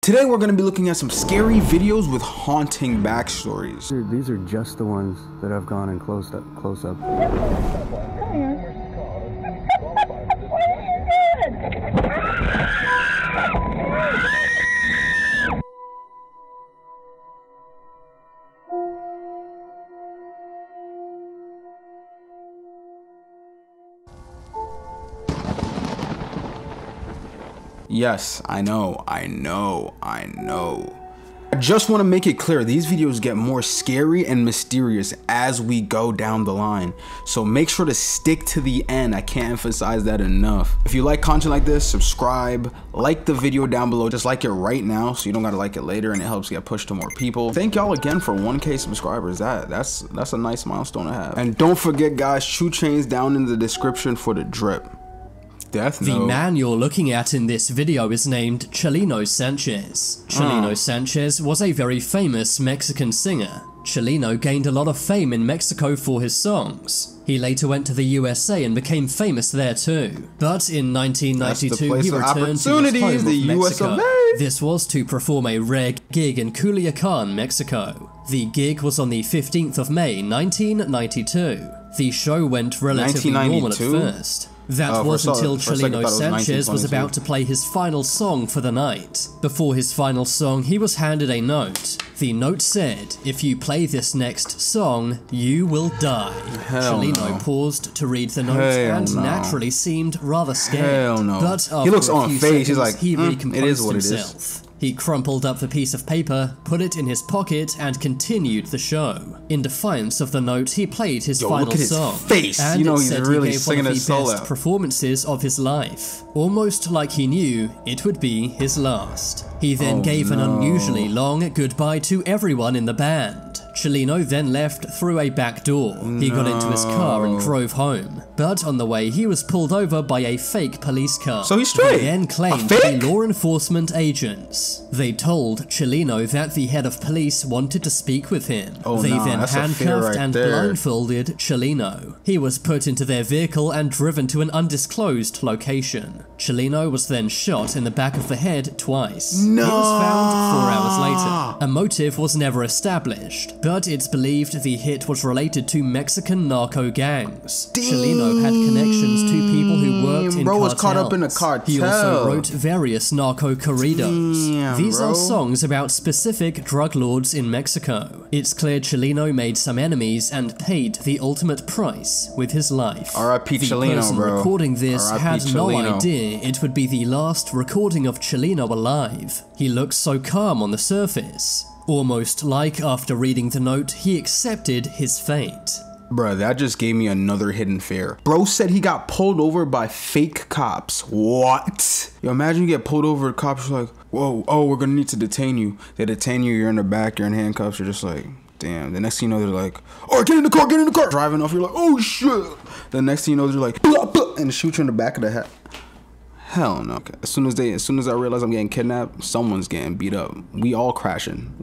Today we're going to be looking at some scary videos with haunting backstories. Dude, these are just the ones that I've gone and close up. Yes, I know. I just want to make it clear, these videos get more scary and mysterious as we go down the line. So make sure to stick to the end. I can't emphasize that enough. If you like content like this, subscribe, like the video down below. Just like it right now so you don't gotta like it later, and it helps get pushed to more people. Thank y'all again for 1K subscribers. That's a nice milestone to have. And don't forget, guys, shoe chains down in the description for the drip. The man you're looking at in this video is named Chelino Sanchez. Chelino Sanchez was a very famous Mexican singer. Chelino gained a lot of fame in Mexico for his songs. He later went to the USA and became famous there too. But in 1992 he returned to his home of Mexico. This was to perform a rare gig in Culiacan, Mexico. The gig was on the 15th of May 1992. The show went relatively normal at first. That was until Chelino Sanchez was about to play his final song for the night. Before his final song, he was handed a note. The note said, "If you play this next song, you will die." Chelino paused to read the note and naturally seemed rather scared. But after he looks a on few face, he's seconds, like, he recomposed it himself. He crumpled up the piece of paper, put it in his pocket, and continued the show. In defiance of the note, he played his final song. And you know he's really singing his soul out. One of the best performances of his life. Almost like he knew it would be his last. He then gave an unusually long goodbye to everyone in the band. Chelino then left through a back door. He got into his car and drove home. But on the way, he was pulled over by a fake police car. So he's straight. They then claimed to be law enforcement agents. They told Chelino that the head of police wanted to speak with him. They then handcuffed and blindfolded Chelino. He was put into their vehicle and driven to an undisclosed location. Chelino was then shot in the back of the head twice. He was found 4 hours later. A motive was never established, but it's believed the hit was related to Mexican narco gangs. Chelino had connections to people who worked in cartels. Was caught up in a cartel. He also wrote various narco corridos. These are songs about specific drug lords in Mexico. It's clear Chelino made some enemies and paid the ultimate price with his life. R.I.P. Chelino, The person recording this had no Chelino. idea it would be the last recording of Chelino alive. He looks so calm on the surface. Almost like after reading the note, he accepted his fate. Bruh, that just gave me another hidden fear. Bro said he got pulled over by fake cops. What? Yo, imagine you get pulled over, cops are like, whoa, oh, we're gonna need to detain you. They detain you, you're in the back, you're in handcuffs, you're just like, damn. The next thing you know, they're like, oh, get in the car. Driving off, you're like, oh shit. The next thing you know, they're like, blah, blah, and shoot you in the back of the head. Hell no. As soon as I realize I'm getting kidnapped, someone's getting beat up. We all crashing.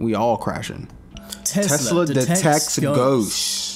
Tesla detects ghosts.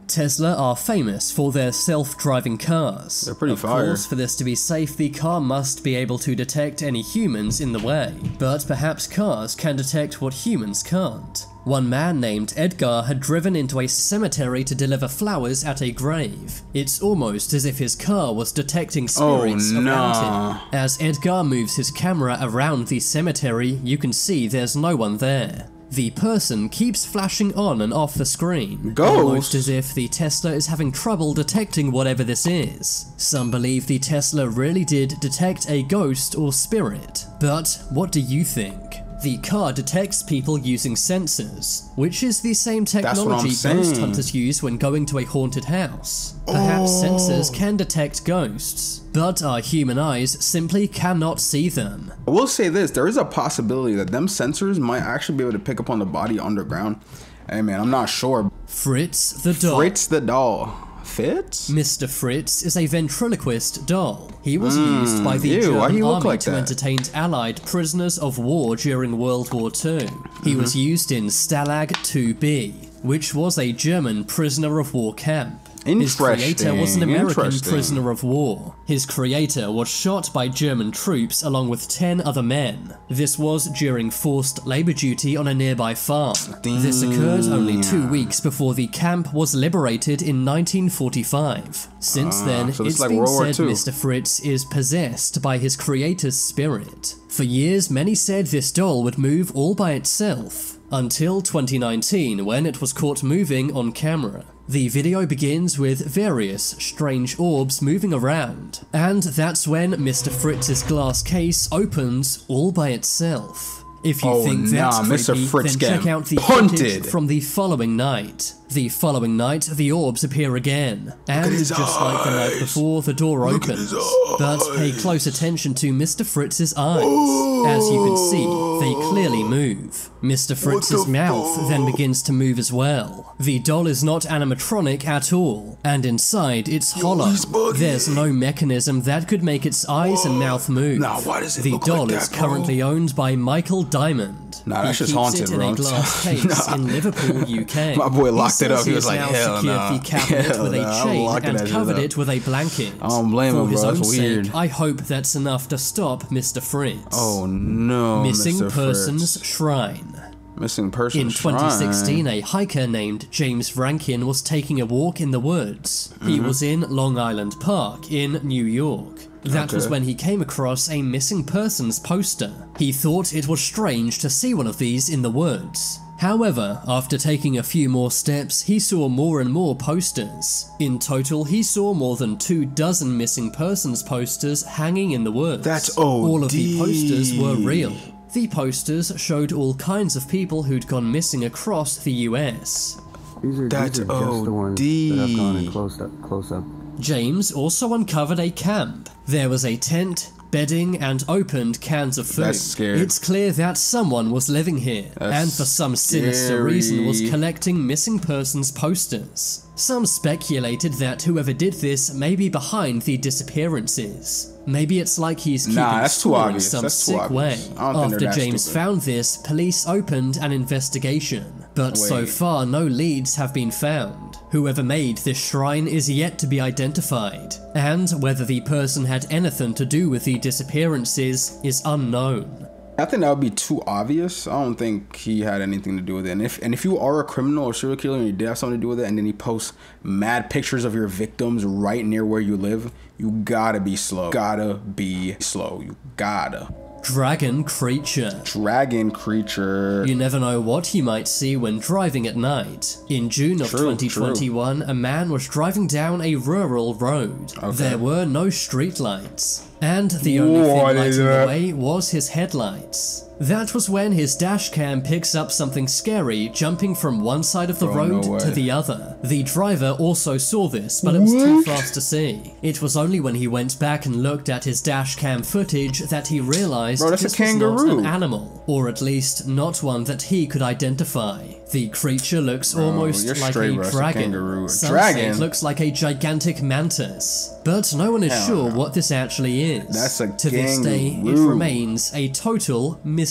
Tesla are famous for their self-driving cars. They're pretty fire. Of course, for this to be safe, the car must be able to detect any humans in the way. But perhaps cars can detect what humans can't. One man named Edgar had driven into a cemetery to deliver flowers at a grave. It's almost as if his car was detecting spirits around him. As Edgar moves his camera around the cemetery, you can see there's no one there. The person keeps flashing on and off the screen, almost as if the Tesla is having trouble detecting whatever this is. Some believe the Tesla really did detect a ghost or spirit, but what do you think? The car detects people using sensors, which is the same technology ghost hunters use when going to a haunted house. Perhaps sensors can detect ghosts, but our human eyes simply cannot see them. I will say this, there is a possibility that them sensors might actually be able to pick up on the body underground. Hey man, I'm not sure. Fritz the doll. Fritz the doll. Fitz? Mr. Fritz is a ventriloquist doll. He was used by the German army to entertain Allied prisoners of war during World War II. He was used in Stalag 2B, which was a German prisoner of war camp. His creator was an American prisoner of war. His creator was shot by German troops along with 10 other men. This was during forced labor duty on a nearby farm. This occurred only 2 weeks before the camp was liberated in 1945. Since then, it's been said Mr. Fritz is possessed by his creator's spirit. For years, many said this doll would move all by itself, until 2019 when it was caught moving on camera. The video begins with various strange orbs moving around, and that's when Mr. Fritz's glass case opens all by itself. If you think that's creepy, then check out the footage from the following night. The following night, the orbs appear again, and just like the night before, the door opens. But pay close attention to Mr. Fritz's eyes. As you can see, they clearly move. Mr. Fritz's mouth then begins to move as well. The doll is not animatronic at all, and inside it's hollow. There's no mechanism that could make its eyes and mouth move. The doll is currently owned by Michael Diamond. That's just haunted, bro. In a glass case in Liverpool, UK. My boy locked it up. He was like, hell no. He secured the cabinet with a chain and covered it with a blanket. I don't blame him, bro. That's weird. Sake, I hope that's enough to stop Mr. Fritz. Oh no, Missing Mr. Persons Fritz. Shrine. Missing Persons Shrine. In 2016, a hiker named James Rankin was taking a walk in the woods. He was in Long Island Park in New York. That was when he came across a missing persons poster. He thought it was strange to see one of these in the woods. However, after taking a few more steps, he saw more and more posters. In total, he saw more than 24 missing persons posters hanging in the woods. That's OD. All of the posters were real. The posters showed all kinds of people who'd gone missing across the US. These are just the ones that I've gone in close up. James also uncovered a camp. There was a tent, bedding, and opened cans of food. That's scary. It's clear that someone was living here, and for some sinister reason was collecting missing persons posters. Some speculated that whoever did this may be behind the disappearances. Maybe it's like he's keeping score in some sick way. After James found this, police opened an investigation, but so far no leads have been found. Whoever made this shrine is yet to be identified, and whether the person had anything to do with the disappearances is unknown. I think that would be too obvious. I don't think he had anything to do with it. And if you are a criminal or serial killer and you did have something to do with it, and then he posts mad pictures of your victims right near where you live, you gotta be slow. You gotta. Dragon Creature. Dragon Creature. You never know what you might see when driving at night. In June of 2021, a man was driving down a rural road. There were no streetlights, and the only thing lighting the way was his headlights. That was when his dashcam picks up something scary jumping from one side of the road to the other. The driver also saw this, but it was too fast to see. It was only when he went back and looked at his dashcam footage that he realized this was not an animal, or at least not one that he could identify. The creature looks almost like a dragon. Some say it looks like a gigantic mantis, but no one is sure what this actually is. To this day, it remains a total mystery.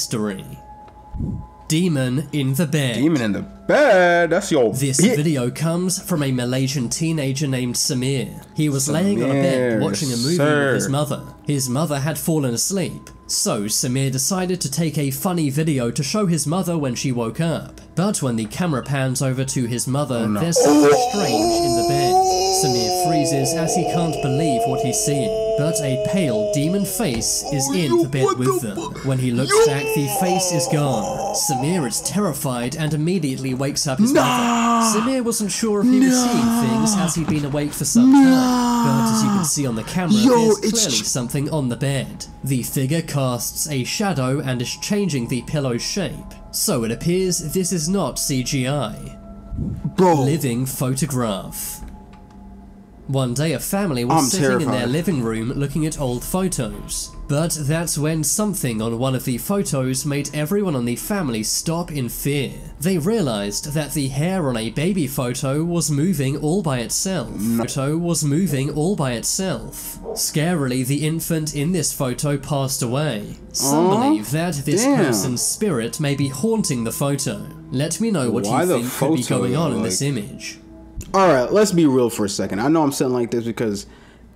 Demon in the bed. Demon in the bed? That's your This video comes from a Malaysian teenager named Samir. He was laying on a bed watching a movie with his mother. His mother had fallen asleep, so Samir decided to take a funny video to show his mother when she woke up. But when the camera pans over to his mother, there's something strange in the bed. Samir freezes as he can't believe what he's seeing, but a pale demon face is in the bed with them. When he looks back, the face is gone. Samir is terrified and immediately wakes up his mother. Samir wasn't sure if he was seeing things as he'd been awake for some time, but as you can see on the camera, there's clearly something on the bed. The figure casts a shadow and is changing the pillow's shape, so it appears this is not CGI. Living photograph. One day a family was sitting in their living room looking at old photos, but that's when something on one of the photos made everyone on the family stop in fear. They realized that the hair on a baby photo was moving all by itself. Scarily, the infant in this photo passed away. Some believe that this person's spirit may be haunting the photo. Let me know what you think could be going on in this image. Alright, let's be real for a second. I know I'm saying like this because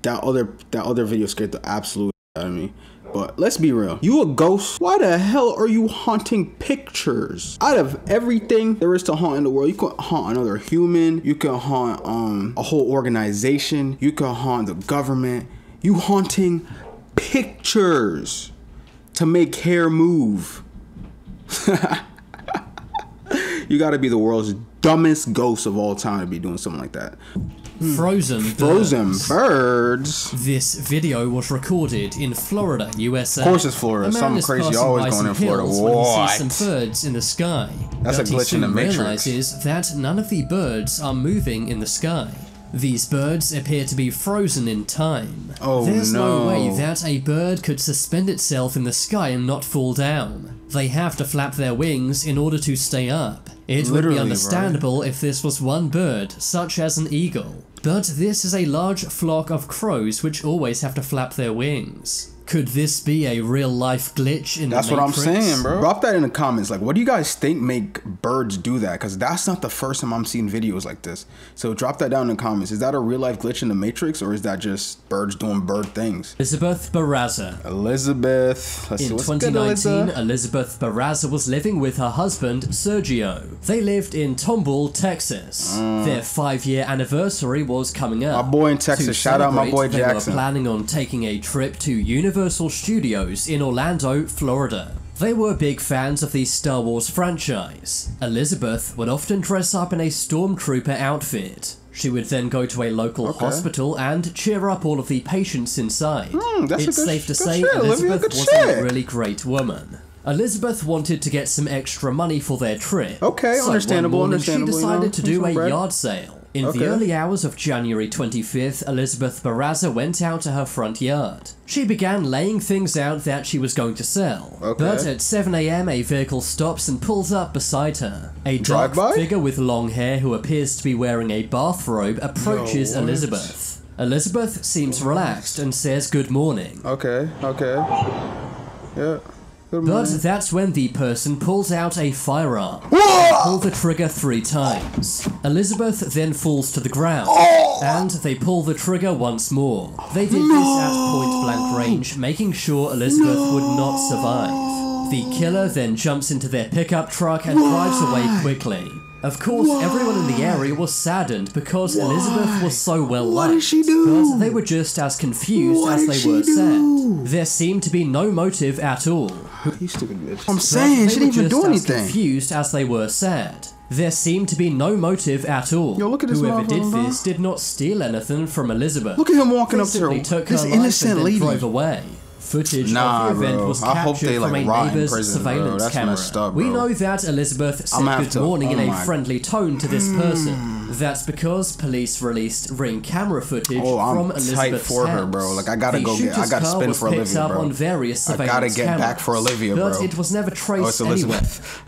that other video scared the absolute out of me. But let's be real. You a ghost? Why the hell are you haunting pictures? Out of everything there is to haunt in the world, you can haunt another human. You can haunt a whole organization. You can haunt the government. You haunting pictures to make hair move. You gotta be the world's dumbest ghost of all time to be doing something like that. Frozen birds. This video was recorded in Florida, USA. Of course it's Florida. Something crazy always going in Florida. What? He sees some birds in the sky. That's a glitch in the Matrix. He realizes that none of the birds are moving in the sky. These birds appear to be frozen in time. Oh, There's no way that a bird could suspend itself in the sky and not fall down. They have to flap their wings in order to stay up. It would be understandable if this was one bird, such as an eagle. But this is a large flock of crows which always have to flap their wings. Could this be a real-life glitch in the Matrix? That's what I'm saying, bro. Drop that in the comments. Like, what do you guys think make birds do that? Because that's not the first time I'm seeing videos like this. So drop that down in the comments. Is that a real-life glitch in the Matrix, or is that just birds doing bird things? Elizabeth Barraza. Elizabeth. In 2019, Elizabeth Barraza was living with her husband, Sergio. They lived in Tomball, Texas. Their 5-year anniversary was coming up. My boy in Texas. Shout out my boy Jackson. They were planning on taking a trip to Universal Studios in Orlando, Florida. They were big fans of the Star Wars franchise. Elizabeth would often dress up in a stormtrooper outfit. She would then go to a local hospital and cheer up all of the patients inside. It's safe to say Elizabeth was a really great woman. Elizabeth wanted to get some extra money for their trip. Okay, so understandable, one morning she decided to do a bread. yard sale. In the early hours of January 25th, Elizabeth Barraza went out to her front yard. She began laying things out that she was going to sell. But at 7 AM, a vehicle stops and pulls up beside her. A dark figure with long hair who appears to be wearing a bathrobe approaches Elizabeth. Elizabeth seems relaxed and says good morning. Yeah. But that's when the person pulls out a firearm. They pull the trigger 3 times. Elizabeth then falls to the ground, and they pull the trigger once more. They did this at point-blank range, making sure Elizabeth would not survive. The killer then jumps into their pickup truck and drives away quickly. Of course, everyone in the area was saddened because Elizabeth was so well liked. What did she do? But they were just as confused as they were sad. There seemed to be no motive at all. You stupid bitch. I'm saying, she didn't even do anything. Confused as they were sad. There seemed to be no motive at all. Yo, look at this Whoever did this did not steal anything from Elizabeth. Look at him walking up to her. Took This her innocent life and lady. then drove away. Footage of the event was captured from a neighbor's surveillance camera. We know that Elizabeth said good morning in a friendly tone to this person. That's because police released ring camera footage from Elizabeth's for her, bro. Like, I gotta go get, I gotta spin for Olivia, bro. On various I gotta get back for Olivia, bro. But it was never traced anywhere.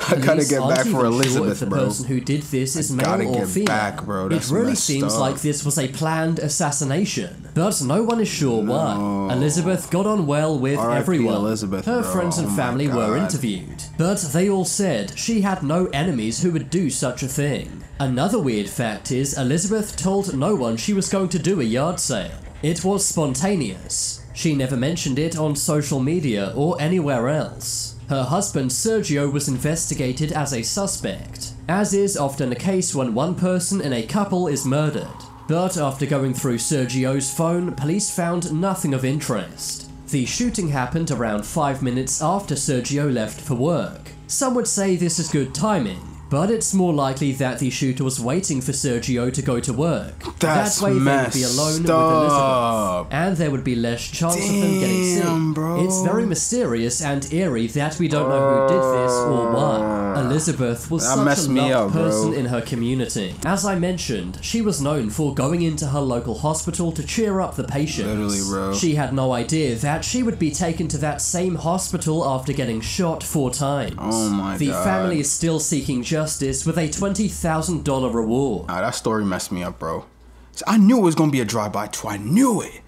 I gotta get back for Elizabeth, the bro. The person who did this is male or female. Back, bro. It really seems like this was a planned assassination, but no one is sure why. Elizabeth got on well with everyone. Her friends and family were interviewed, but they all said she had no enemies who would do such a thing. Another weird fact is Elizabeth told no one she was going to do a yard sale. It was spontaneous. She never mentioned it on social media or anywhere else. Her husband Sergio was investigated as a suspect, as is often the case when one person in a couple is murdered. But after going through Sergio's phone, police found nothing of interest. The shooting happened around 5 minutes after Sergio left for work. Some would say this is good timing, but it's more likely that the shooter was waiting for Sergio to go to work. That way they would be alone with Elizabeth, and there would be less chance of them getting seen. Bro. It's very mysterious and eerie that we don't know who did this or why. Elizabeth was such a loved person in her community. As I mentioned, she was known for going into her local hospital to cheer up the patients. Literally, bro. She had no idea that she would be taken to that same hospital after getting shot 4 times. Oh my god. The family is still seeking justice with a $20,000 reward. That story messed me up, bro. So I knew it was gonna be a drive-by too. I knew it.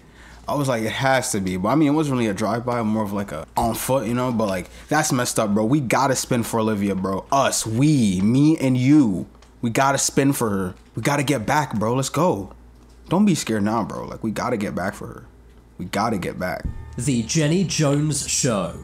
I was like, it has to be. But I mean, it wasn't really a drive-by, more of like a on foot, you know? But like, that's messed up, bro. We gotta spin for Olivia, bro. Us, me and you. We gotta spin for her. We gotta get back, bro. Let's go. Don't be scared now, bro. Like, we gotta get back for her. We gotta get back. The Jenny Jones Show.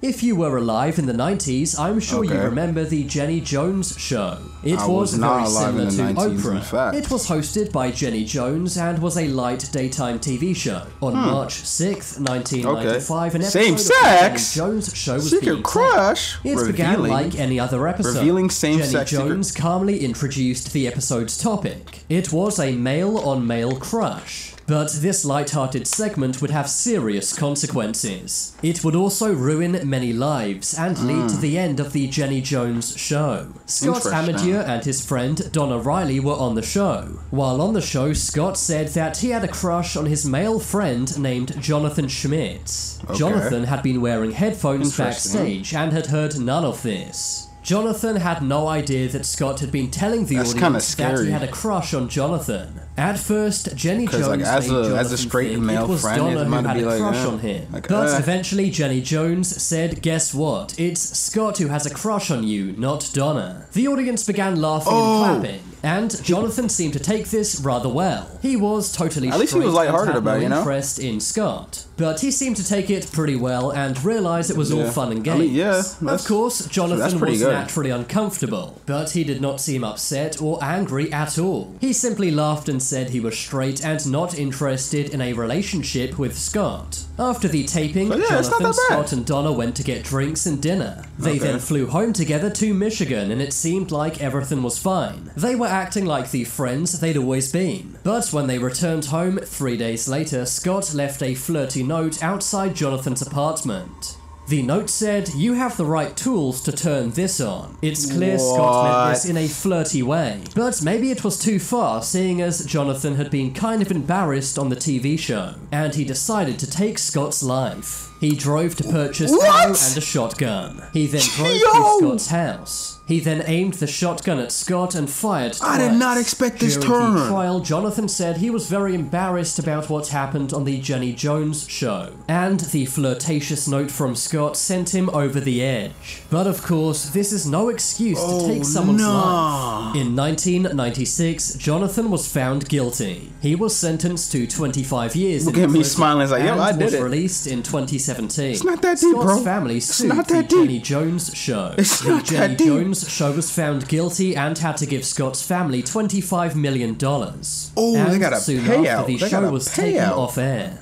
If you were alive in the 90s, I'm sure you remember the Jenny Jones Show. It was very similar to Oprah. It was hosted by Jenny Jones and was a light daytime TV show. On March 6th, 1995, an episode of the Jenny Jones Show was being taped. It began like any other episode. Jenny Jones calmly introduced the episode's topic. It was a male-on-male crush. But this light-hearted segment would have serious consequences. It would also ruin many lives and lead to the end of the Jenny Jones Show. Scott Amadier and his friend Donna Riley were on the show. While on the show, Scott said that he had a crush on his male friend named Jonathan Schmitz. Jonathan had been wearing headphones backstage and had heard none of this. Jonathan had no idea that Scott had been telling the audience that he had a crush on Jonathan. At first, Jenny Jones like, as a straight male friend, Donna who had a crush on him. But eventually Jenny Jones said, guess what? It's Scott who has a crush on you, not Donna. The audience began laughing and clapping, and Jonathan seemed to take this rather well. He was totally At least he was lighthearted about it, you know? Interest in Scott. But he seemed to take it pretty well and realize it was all fun and games. Of course, Jonathan was naturally uncomfortable, but he did not seem upset or angry at all. He simply laughed and said he was straight and not interested in a relationship with Scott. After the taping, Jonathan, Scott, and Donna went to get drinks and dinner. They then flew home together to Michigan, and it seemed like everything was fine. They were acting like the friends they'd always been. But when they returned home 3 days later, Scott left a flirty note outside Jonathan's apartment. The note said, "You have the right tools to turn this on." It's clear Scott meant this in a flirty way, but maybe it was too far, seeing as Jonathan had been kind of embarrassed on the TV show, and he decided to take Scott's life. He drove to purchase ammo and a shotgun. He then drove to Scott's house. He then aimed the shotgun at Scott and fired twice. I did not expect this turn. During the trial, Jonathan said he was very embarrassed about what happened on the Jenny Jones show, and the flirtatious note from Scott sent him over the edge. But of course, this is no excuse to take someone's life. In 1996, Jonathan was found guilty. He was sentenced to 25 years. Look at me smiling like, yo, I did it. Was released in 2017. It's not that deep, bro. Scott's family sued the Jenny Jones show. It's not that deep. Show was found guilty and had to give Scott's family $25 million. Oh, and they got a soon payout. After the show was taken off air.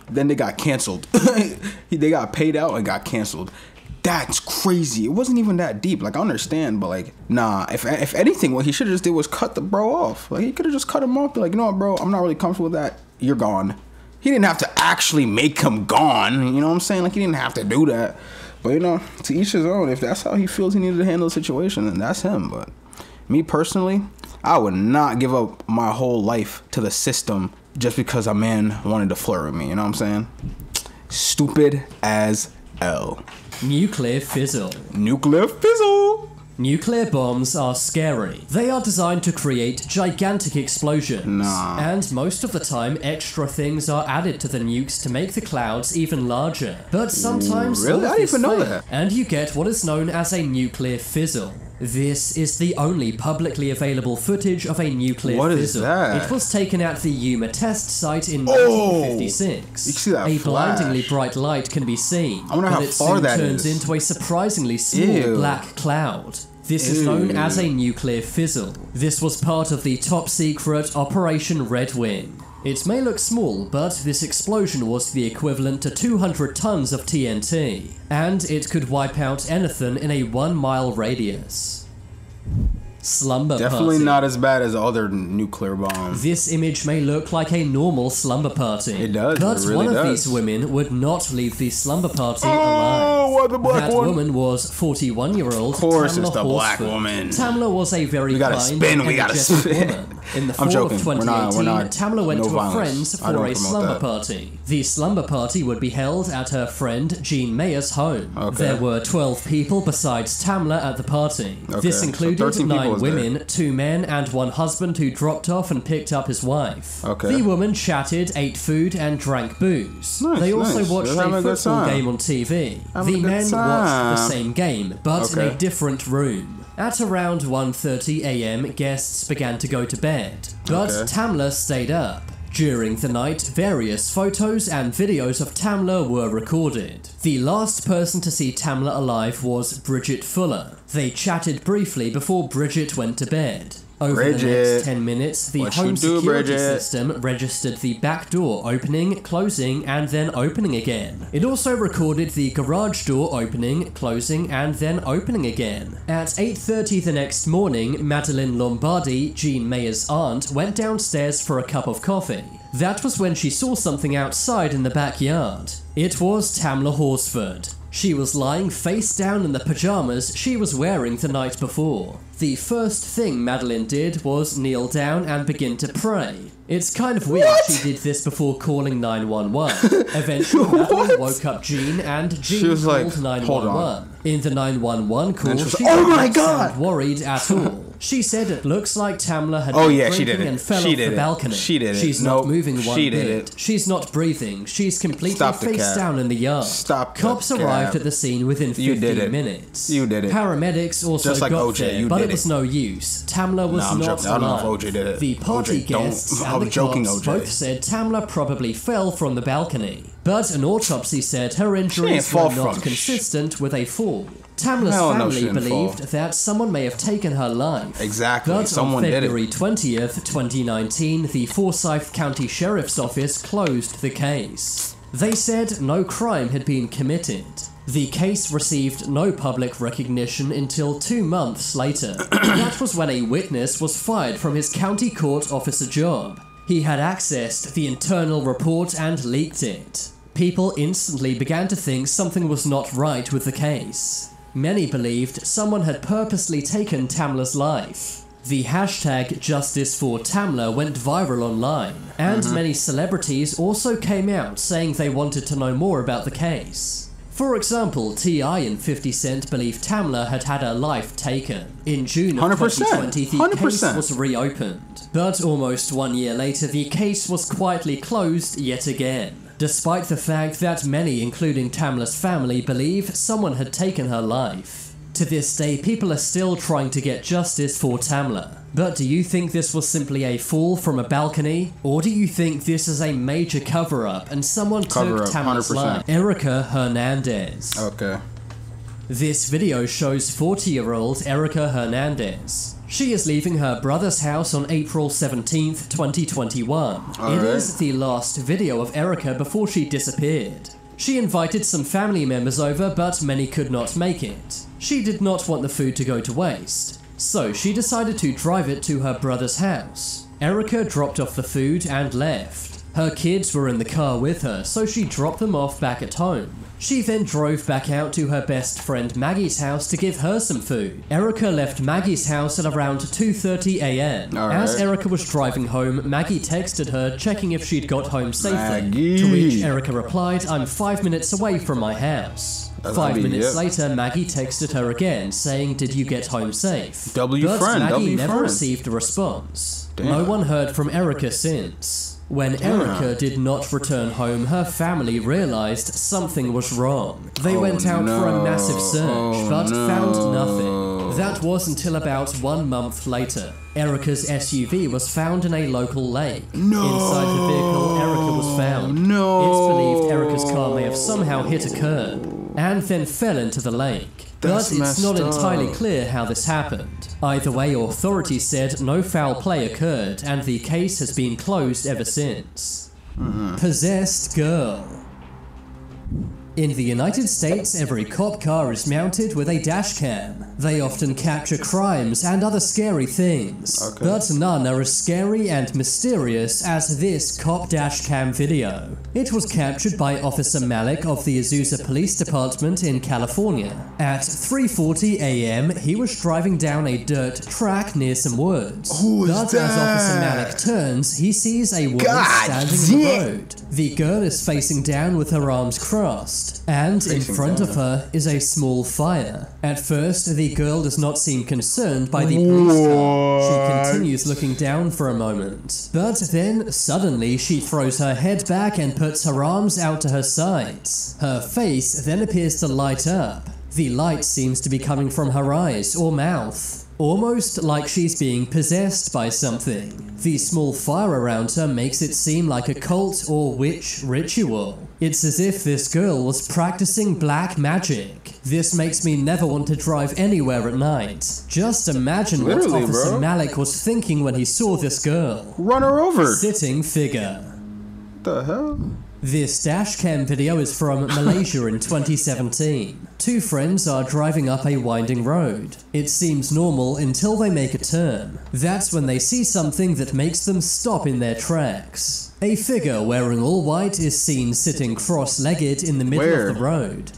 Then they got canceled. They got paid out and got canceled. That's crazy. It wasn't even that deep. Like, I understand, but like, nah. If anything, what he should have just did was cut the bro off. Like, he could have just cut him off. Be like, you know what, bro? I'm not really comfortable with that. You're gone. He didn't have to actually make him gone. You know what I'm saying? Like, he didn't have to do that. But, you know, to each his own. If that's how he feels he needed to handle the situation, then that's him. But me personally, I would not give up my whole life to the system just because a man wanted to flirt with me. You know what I'm saying? Stupid as L. Nuclear fizzle. Nuclear fizzle. Nuclear bombs are scary. They are designed to create gigantic explosions. And most of the time, extra things are added to the nukes to make the clouds even larger. But sometimes really? I didn't even know that. And you get what is known as a nuclear fizzle. This is the only publicly available footage of a nuclear fizzle. What is that? It was taken at the Yuma test site in 1956. You see that a flash. blindingly bright light can be seen, I wonder how far that turns is. into a surprisingly small black cloud. This is known as a nuclear fizzle. This was part of the top-secret Operation Red Wing. It may look small, but this explosion was the equivalent to 200 tons of TNT, and it could wipe out anything in a 1-mile radius. Slumber Definitely party. not as bad as other nuclear bombs. This image may look like a normal slumber party. It does, but it really one of does. these women would not leave the slumber party alive. What, the black that one? woman was 41-year-old Of course, Tamla it's the black Horsford. woman. Tamla was a very kind and energetic woman. In the fall of 2018, Tamla went to a friend's for a slumber party. The slumber party would be held at her friend Jean Mayer's home. There were 12 people besides Tamla at the party. This included 9 women, 2 men, and 1 husband who dropped off and picked up his wife. The woman chatted, ate food, and drank booze. They also watched a football game on TV. The men watched the same game, but in a different room. At around 1:30 AM, guests began to go to bed, but Tamla stayed up. During the night, various photos and videos of Tamla were recorded. The last person to see Tamla alive was Bridget Fuller. They chatted briefly before Bridget went to bed. Over the next 10 minutes, the home security system registered the back door opening, closing, and then opening again. It also recorded the garage door opening, closing, and then opening again. At 8:30 the next morning, Madeline Lombardi, Jean Mayer's aunt, went downstairs for a cup of coffee. That was when she saw something outside in the backyard. It was Tamla Horsford. She was lying face down in the pajamas she was wearing the night before. The first thing Madeline did was kneel down and begin to pray. It's kind of weird she did this before calling 911. Eventually, Madeline woke up Jean, and Jean called like, 911. In the 911 call, she didn't sound worried at all. She said it looks like Tamla had been drinking and fell off the balcony. She's not moving one bit. She's not breathing. She's completely face down in the yard. Cops arrived at the scene within 15 minutes. You did it. Paramedics also got there, but it was no use. Tamla was not alive. I don't know if OJ did it. The party guests and the cops both said Tamla probably fell from the balcony, but an autopsy said her injuries were not consistent with a fall. Tamla's family believed that someone may have taken her life. Exactly, but someone on did it. February 20th, 2019, the Forsyth County Sheriff's Office closed the case. They said no crime had been committed. The case received no public recognition until 2 months later. That was when a witness was fired from his county court officer job. He had accessed the internal report and leaked it. People instantly began to think something was not right with the case. Many believed someone had purposely taken Tamla's life. The hashtag Justice for Tamla went viral online, and many celebrities also came out saying they wanted to know more about the case. For example, T.I. and 50 Cent believe Tamla had had her life taken. In June of 2020, the case was reopened. But almost 1 year later, the case was quietly closed yet again, despite the fact that many, including Tamla's family, believe someone had taken her life. To this day, people are still trying to get justice for Tamla. But do you think this was simply a fall from a balcony? Or do you think this is a major cover-up and someone took Tamla's life? Erica Hernandez. Okay. This video shows 40-year-old Erica Hernandez. She is leaving her brother's house on April 17th, 2021. It is the last video of Erica before she disappeared. She invited some family members over, but many could not make it. She did not want the food to go to waste, so she decided to drive it to her brother's house. Erica dropped off the food and left. Her kids were in the car with her, so she dropped them off back at home. She then drove back out to her best friend Maggie's house to give her some food. Erica left Maggie's house at around 2:30 AM. As Erica was driving home, Maggie texted her checking if she'd got home safely, to which Erica replied, "I'm 5 minutes away from my house." 5 minutes later, Maggie texted her again, saying, "Did you get home safe?" But Maggie never received a response. No one heard from Erica since. When Erica did not return home, her family realized something was wrong. They went out for a massive search, but found nothing. That was until about 1 month later. Erica's SUV was found in a local lake. Inside the vehicle, Erica was found. It's believed Erica's car may have somehow hit a curb and then fell into the lake. But it's not entirely clear how this happened. Either way, authorities said no foul play occurred, and the case has been closed ever since. Possessed girl. In the United States, every cop car is mounted with a dash cam. They often capture crimes and other scary things, but none are as scary and mysterious as this cop dash cam video. It was captured by Officer Malik of the Azusa Police Department in California. At 3:40 AM, he was driving down a dirt track near some woods. But as Officer Malik turns, he sees a woman standing in the road. The girl is facing down with her arms crossed, and in front of her is a small fire. At first, the girl does not seem concerned by the police car. She continues looking down for a moment, but then suddenly she throws her head back and puts her arms out to her sides. Her face then appears to light up. The light seems to be coming from her eyes or mouth, almost like she's being possessed by something. The small fire around her makes it seem like a cult or witch ritual. It's as if this girl was practicing black magic. This makes me never want to drive anywhere at night. Just imagine what Officer Malik was thinking when he saw this girl. Run her over. Sitting figure. What the hell? This dashcam video is from Malaysia in 2017. Two friends are driving up a winding road. It seems normal until they make a turn. That's when they see something that makes them stop in their tracks. A figure wearing all white is seen sitting cross-legged in the middle of the road.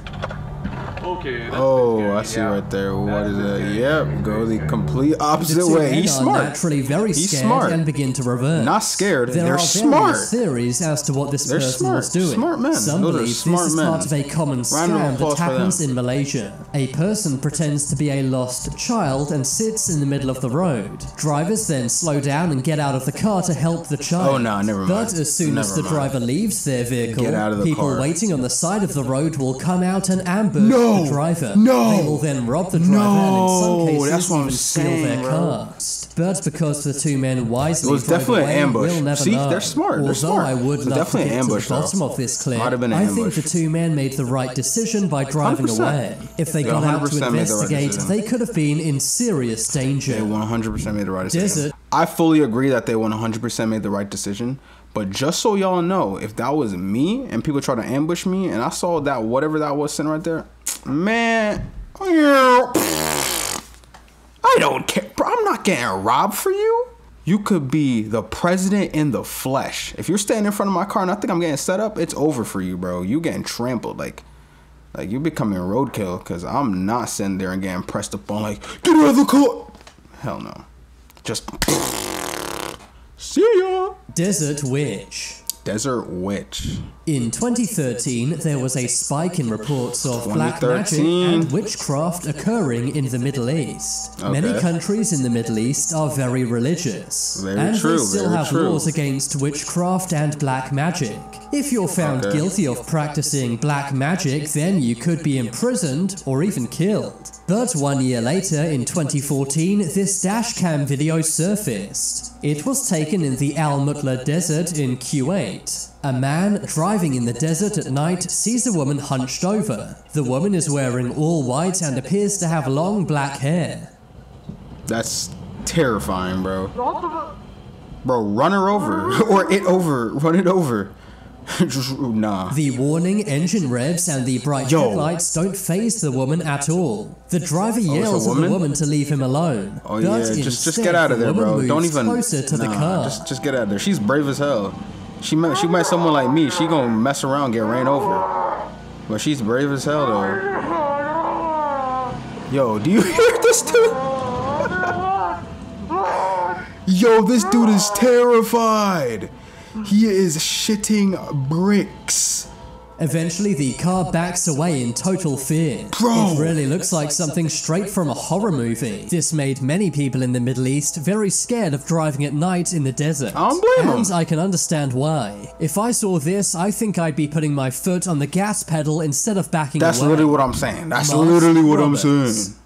Okay. Oh, I see right there. What is that? Yep, go the complete opposite way. He's smart. Naturally very scared and begin to reverse. Not scared. They're smart. Theories as to what this person was doing. Smart men. Some believe this is part of a common scam that happens in Malaysia. A person pretends to be a lost child and sits in the middle of the road. Drivers then slow down and get out of the car to help the child. Oh no, never mind. But as soon as the driver leaves their vehicle, people waiting on the side of the road will come out and ambush the driver. They will then rob the driver and in some cases even steal their cars. But because the two men wisely drove away, we'll never know. They're smart. Although I would love to get to the bottom of this clip, I think the two men made the right decision by driving away. If they got out to investigate, they could have been in serious danger. They 100% made the right decision. I fully agree that they 100% made the right decision. But just so y'all know, if that was me and people tried to ambush me and I saw that whatever that was sitting right there, man, I don't care. Bro, I'm not getting robbed for you. You could be the president in the flesh. If you're standing in front of my car and I think I'm getting set up, it's over for you, bro. You getting trampled. Like you becoming roadkill, because I'm not sitting there and getting pressed up on like, get out of the car. Hell no. Just see ya. Desert Witch. Desert Witch. In 2013, there was a spike in reports of black magic and witchcraft occurring in the Middle East. Many countries in the Middle East are very religious, and they still have laws against witchcraft and black magic. If you're found guilty of practicing black magic, then you could be imprisoned or even killed. But 1 year later, in 2014, this dashcam video surfaced. It was taken in the Al Mutla Desert in Kuwait. A man driving in the desert at night sees a woman hunched over. The woman is wearing all white and appears to have long black hair. That's terrifying, bro. Bro, run her over. Or it over. Run it over. Just, nah. The warning engine revs and the bright headlights don't faze the woman at all. The driver yells at the woman to leave him alone. Oh yeah, just get out of there, bro. Don't even. Closer to the car. Just get out of there. She's brave as hell. She met someone like me. She gonna mess around, get ran over. But she's brave as hell though. Yo, do you hear this dude? Yo, this dude is terrified. He is shitting bricks. Eventually, the car backs away in total fear. Bro. It really looks like something straight from a horror movie. This made many people in the Middle East very scared of driving at night in the desert. I don't blame them. And I can understand why. If I saw this, I think I'd be putting my foot on the gas pedal instead of backing away. That's literally what I'm saying. That's literally what I'm saying.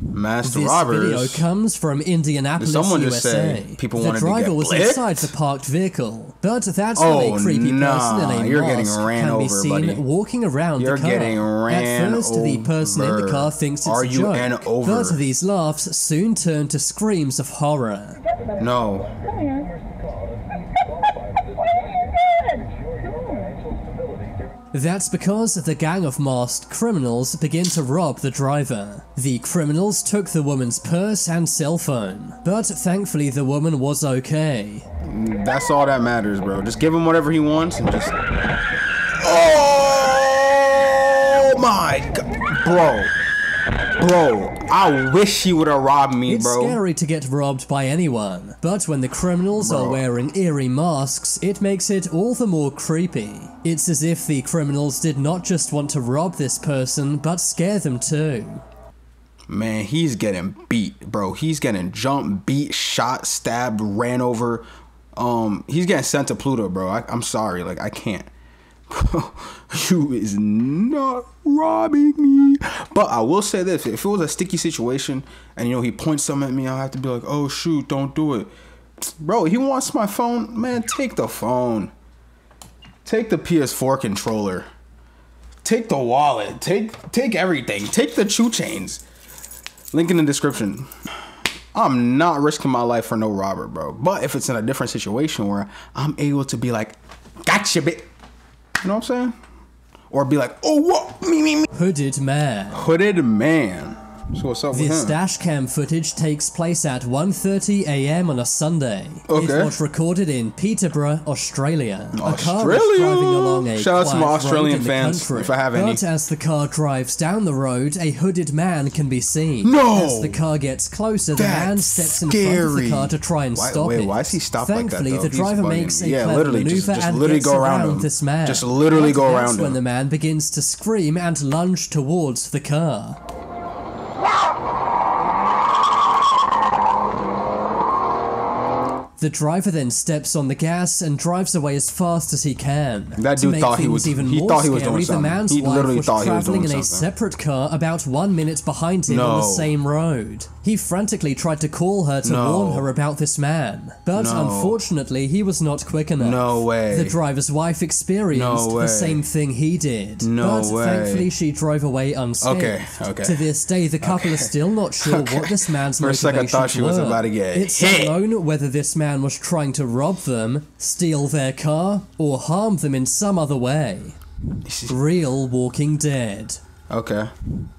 Master Robbers. This video comes from Indianapolis, Someone USA. Just say people wanted to get the driver was blicked? inside the parked vehicle, but that's when a creepy person in a mask can be seen walking around the car. Getting ran At first, the person in the car thinks it's a joke, but these laughs soon turn to screams of horror. No. That's because the gang of masked criminals begin to rob the driver. The criminals took the woman's purse and cell phone, but thankfully the woman was okay. That's all that matters, bro. Just give him whatever he wants and just... Oh my God. Bro, I wish he would have robbed me, bro. It's scary to get robbed by anyone, but when the criminals are wearing eerie masks, it makes it all the more creepy. It's as if the criminals did not just want to rob this person, but scare them too. Man, he's getting beat, bro. He's getting jumped, beat, shot, stabbed, ran over. He's getting sent to Pluto, bro. I'm sorry, like, I can't. You is not robbing me. But I will say this, if it was a sticky situation and you know he points something at me, I'll have to be like, oh shoot, don't do it. Bro, he wants my phone, man, take the phone. Take the PS4 controller. Take the wallet. Take everything. Take the shoe chains. Link in the description. I'm not risking my life for no robber, bro. But if it's in a different situation where I'm able to be like, gotcha, bit. You know what I'm saying? Or be like, oh, what? Me. Hooded man. Hooded man. So what's up with him? This dash cam footage takes place at 1:30 AM on a Sunday. Okay. It was recorded in Peterborough, Australia. Australia. A car was driving along a Shout out to my Australian road in fans, the country, if I have any. But as the car drives down the road, a hooded man can be seen. No! As the car gets closer, the man steps in front of the car to try and stop it. Why is he stopped like that, Thankfully, though? the driver makes a clever maneuver just and literally gets go around him. this man. Just literally go around That's him. when the man begins to scream and lunge towards the car. The driver then steps on the gas and drives away as fast as he can. That dude thought he was even he more thought he was scary, doing the something. man's He wife literally was thought he was traveling doing in a something. separate car about 1 minute behind him on the same road. He frantically tried to call her to warn her about this man, but unfortunately he was not quick enough. No way. The driver's wife experienced the same thing he did, but thankfully she drove away unscathed. Okay. To this day, the couple is still not sure what this man's For a motivations second, I thought she was were. about to get It's hit. unknown whether this man was trying to rob them, steal their car, or harm them in some other way. Real Walking Dead. Okay.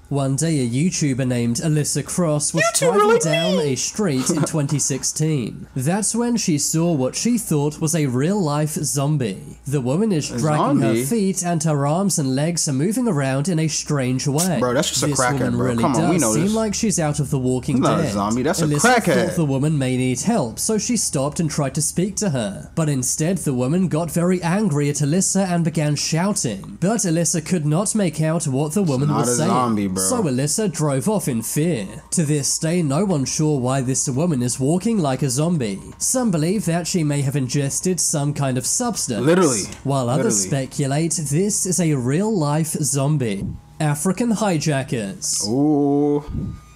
One day, a YouTuber named Alyssa Cross was driving down a street in 2016. That's when she saw what she thought was a real-life zombie. The woman is dragging her feet, and her arms and legs are moving around in a strange way. Bro, that's just a this crackhead, woman bro. really Come on, does we know seem this. like she's out of The Walking Not Dead. a zombie, that's a Alyssa crackhead. thought the woman may need help, so she stopped and tried to speak to her. But instead, the woman got very angry at Alyssa and began shouting. But Alyssa could not make out what the woman was saying. Zombie, bro. So Alyssa drove off in fear. To this day, no one's sure why this woman is walking like a zombie. Some believe that she may have ingested some kind of substance. Literally. While others speculate this is a real-life zombie. African hijackers. Ooh.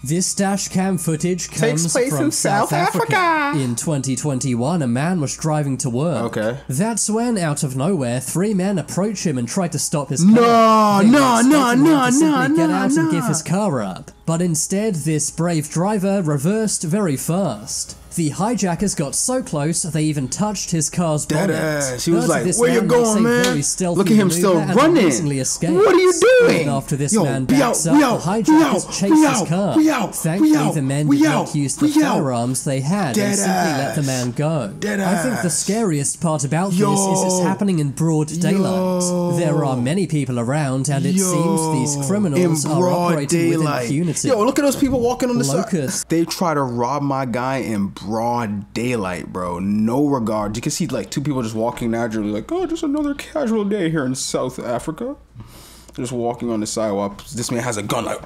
This dash cam footage Takes comes place from in South South Africa. In 2021, a man was driving to work. Okay. That's when, out of nowhere, 3 men approach him and try to stop his No, car. They no, expect no, him no, to simply no, get no, out and no. give his car up. But instead, this brave driver reversed very fast. The hijackers got so close, they even touched his car's bonnet. Deadass. He was But like, this where you man makes going, a man? very stealthy Look at him maneuver still and running. amazingly escapes. What are you doing? Even after this Yo, man we backs out, up, we the out, hijackers we chase out, his car. we out, Thankfully, we out, the men we did out, not use the we out. firearms they had and simply let the man go. I think the scariest part about this is it's happening in broad daylight. There are many people around, and it seems these criminals are operating with impunity. Yo, look at those people walking on the Locust. side. They try to rob my guy in broad daylight, bro. No regard. You can see like 2 people just walking naturally, like, oh, just another casual day here in South Africa. Just walking on the sidewalk. This man has a gun, like,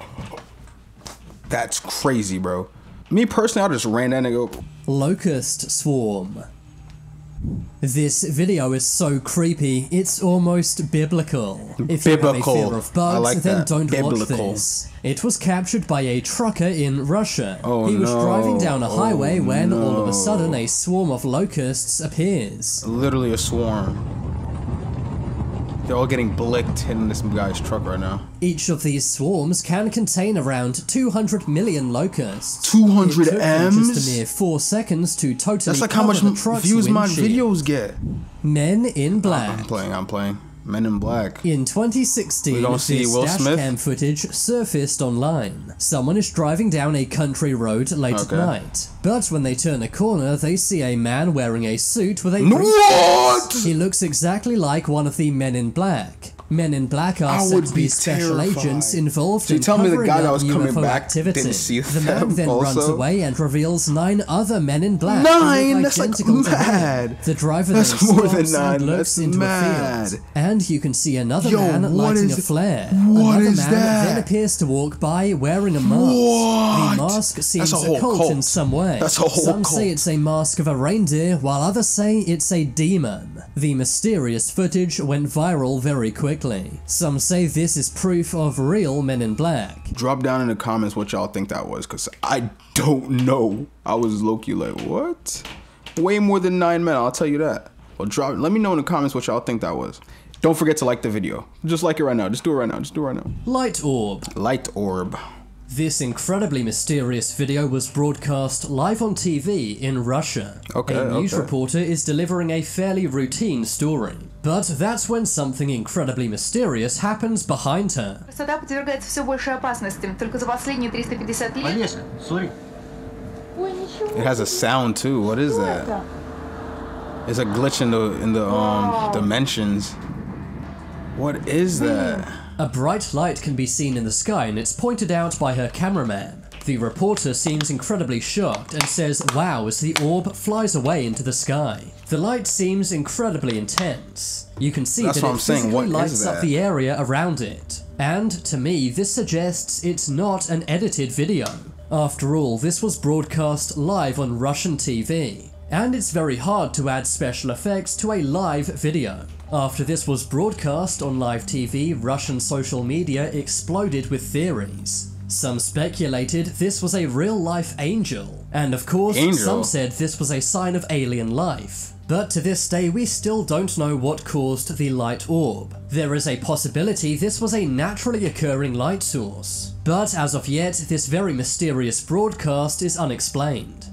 that's crazy, bro. Me personally, I just ran that nigga over. Locust swarm. This video is so creepy, it's almost biblical. If you have a fear of bugs, then don't watch this. It was captured by a trucker in Russia. He was driving down a highway when all of a sudden a swarm of locusts appears. Literally a swarm. They're all getting blicked hitting this guy's truck right now. Each of these swarms can contain around 200 million locusts. 200 It took them M's? just a mere 4 seconds to totally That's like how much cover the truck's views my windshield. videos get. Men in Black. I'm playing. Men in Black. In 2016, We don't see this Will Smith? dashcam footage surfaced online. Someone is driving down a country road late at night. But when they turn a corner, they see a man wearing a suit with a briefcase. What? He looks exactly like one of the Men in Black. Men in Black are said to be special agents involved in covering up UFO activity. The man then runs away and reveals 9 other men in black. 9? That's like mad. The driver then stops and looks into a field. And you can see another man lighting a flare. Another man then appears to walk by wearing a mask. The mask seems occult in some way. Some say it's a mask of a reindeer, while others say it's a demon. The mysterious footage went viral very quickly. Some say this is proof of real Men in Black. Drop down in the comments what y'all think that was, because I don't know. I was low-key like, what? Way more than 9 men, I'll tell you that. Well, let me know in the comments what y'all think that was. Don't forget to like the video. Just like it right now. Just do it right now. Just do it right now. Light orb. Light orb. This incredibly mysterious video was broadcast live on TV in Russia. A news reporter is delivering a fairly routine story. But that's when something incredibly mysterious happens behind her. Красота подвергается все большей опасности. Только за последние 350 лет. It has a sound too. What is that? It's a glitch in the dimensions. What is that? A bright light can be seen in the sky and it's pointed out by her cameraman. The reporter seems incredibly shocked and says wow as the orb flies away into the sky. The light seems incredibly intense. You can see that it physically lights up the area around it. And to me, this suggests it's not an edited video. After all, this was broadcast live on Russian TV. And it's very hard to add special effects to a live video. After this was broadcast on live TV, Russian social media exploded with theories. Some speculated this was a real-life angel, and of course, some said this was a sign of alien life. But to this day, we still don't know what caused the light orb. There is a possibility this was a naturally occurring light source. But as of yet, this very mysterious broadcast is unexplained.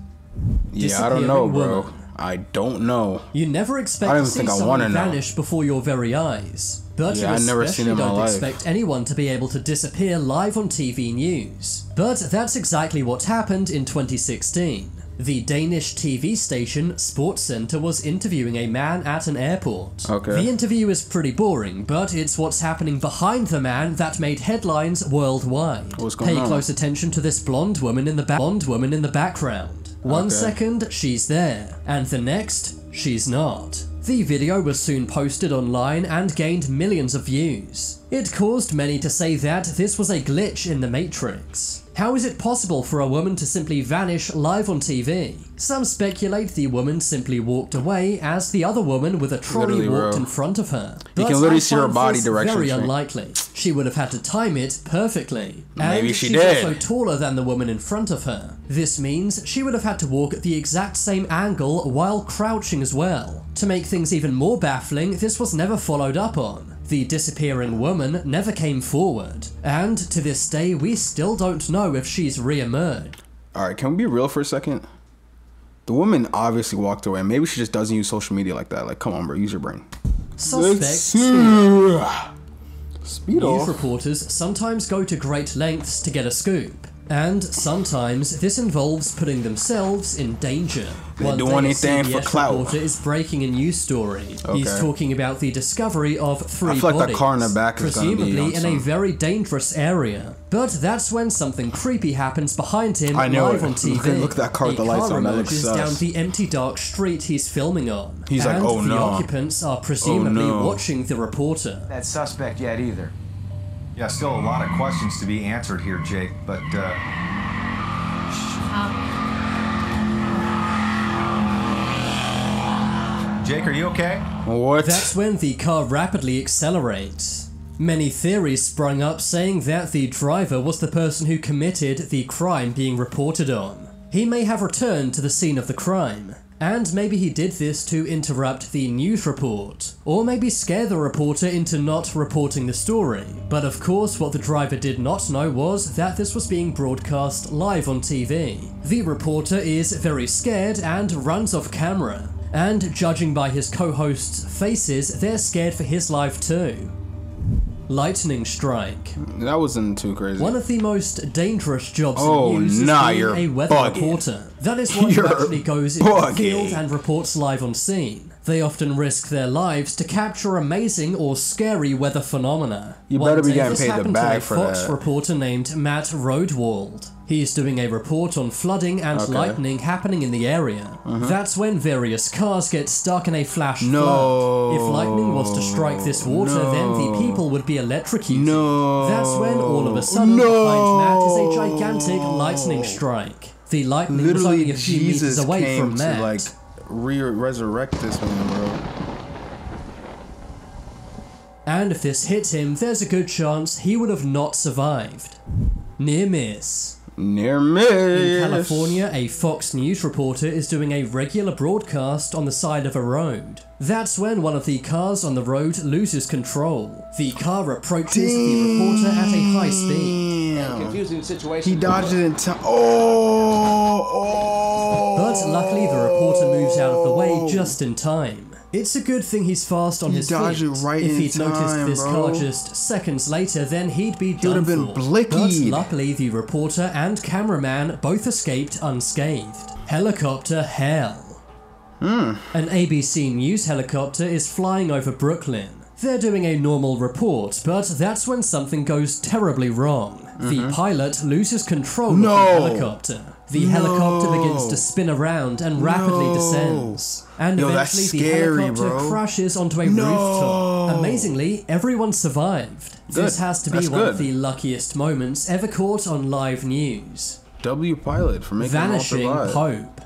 Yeah, I don't know, bro. I don't know. You never expect to see someone vanish before your very eyes. But you especially don't expect anyone to be able to disappear live on TV news. But that's exactly what happened in 2016. The Danish TV station SportsCenter was interviewing a man at an airport. The interview is pretty boring, but it's what's happening behind the man that made headlines worldwide. Pay close attention to this blonde woman in the background. One second, she's there, and the next, she's not. The video was soon posted online and gained millions of views. It caused many to say that this was a glitch in the Matrix. How is it possible for a woman to simply vanish live on TV? Some speculate the woman simply walked away as the other woman with a trolley walked in front of her. You can literally see her body direction. Very unlikely. She would have had to time it perfectly. Maybe she did. She's also taller than the woman in front of her. This means she would have had to walk at the exact same angle while crouching as well. To make things even more baffling, this was never followed up on. The disappearing woman never came forward, and to this day we still don't know if she's re-emerged. Alright, can we be real for a second? The woman obviously walked away, and maybe she just doesn't use social media like that. Like, come on, bro, use your brain. Speed off. News reporters sometimes go to great lengths to get a scoop. And sometimes this involves putting themselves in danger. They do anything for clout. Reporter is breaking a news story. He's talking about the discovery of 3 bodies, that car in the back presumably in a very dangerous area. But that's when something creepy happens behind him live on TV. Look at that car with the lights on. That looks sus. Down the empty dark street he's filming on. He's like, oh no. The occupants are presumably watching the reporter. That suspect yet either. Yeah, still a lot of questions to be answered here, Jake, but, Jake, are you okay? What? That's when the car rapidly accelerates. Many theories sprung up saying that the driver was the person who committed the crime being reported on. He may have returned to the scene of the crime. And maybe he did this to interrupt the news report, or maybe scare the reporter into not reporting the story. But of course what the driver did not know was that this was being broadcast live on TV. The reporter is very scared and runs off camera. And judging by his co-hosts' faces, they're scared for his life too. Lightning strike. That wasn't too crazy. One of the most dangerous jobs in news is being a weather reporter. That is one who actually goes into the field and reports live on scene. They often risk their lives to capture amazing or scary weather phenomena. You better be getting paid the bag for that. One day this happened to a Fox reporter named Matt Rodewald. He's doing a report on flooding and lightning happening in the area. That's when various cars get stuck in a flash flood. If lightning was to strike this water, then the people would be electrocuted. That's when all of a sudden behind Matt is a gigantic lightning strike. The lightning was only a few meters away from Matt. To, like, resurrect this man, bro. And if this hit him, there's a good chance he would have not survived. Near miss. Near miss. In California, a Fox News reporter is doing a regular broadcast on the side of a road. That's when one of the cars on the road loses control. The car approaches the reporter at a high speed. Confusing situation. He dodged it in time. But luckily the reporter moves out of the way just in time. It's a good thing he's fast on his feet. If he'd noticed this car just seconds later, then he'd be done for. But luckily the reporter and cameraman both escaped unscathed. Helicopter hell. An ABC News helicopter is flying over Brooklyn. They're doing a normal report, but that's when something goes terribly wrong. The pilot loses control of the helicopter. The helicopter begins to spin around and rapidly descends. And eventually the helicopter crashes onto a rooftop. Amazingly, everyone survived. This has to be one of the luckiest moments ever caught on live news. W pilot for making Vanishing Pope.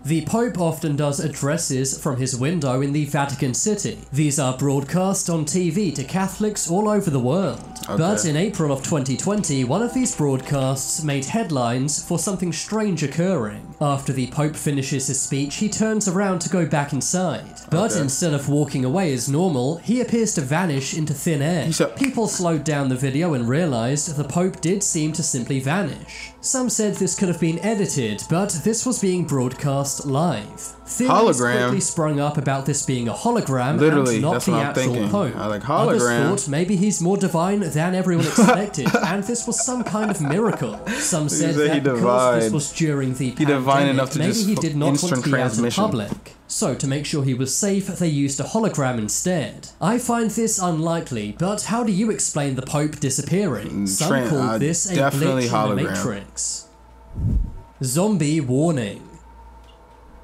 The Pope often does addresses from his window in the Vatican City. These are broadcast on TV to Catholics all over the world. But in April of 2020, one of these broadcasts made headlines for something strange occurring. After the Pope finishes his speech, he turns around to go back inside. But instead of walking away as normal, he appears to vanish into thin air. People slowed down the video and realized the Pope did seem to simply vanish. Some said this could have been edited, but this was being broadcast live. Theories quickly sprung up about this being a hologram and not the actual Pope. Others thought maybe he's more divine than everyone expected, and this was some kind of miracle. Some said that because this was during the pandemic, maybe he did not want to be out in public. So to make sure he was safe, they used a hologram instead. I find this unlikely, but how do you explain the Pope disappearing? Some call this a glitch in the Matrix. Zombie warning.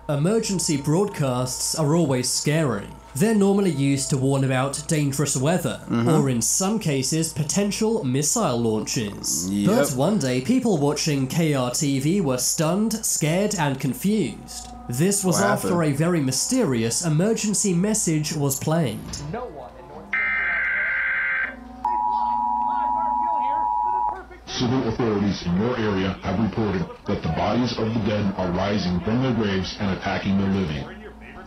Emergency broadcasts are always scary. They're normally used to warn about dangerous weather, or in some cases, potential missile launches. But one day, people watching KRTV were stunned, scared, and confused. This was after a very mysterious emergency message was played. Civil authorities in your area have reported that the bodies of the dead are rising from their graves and attacking the living.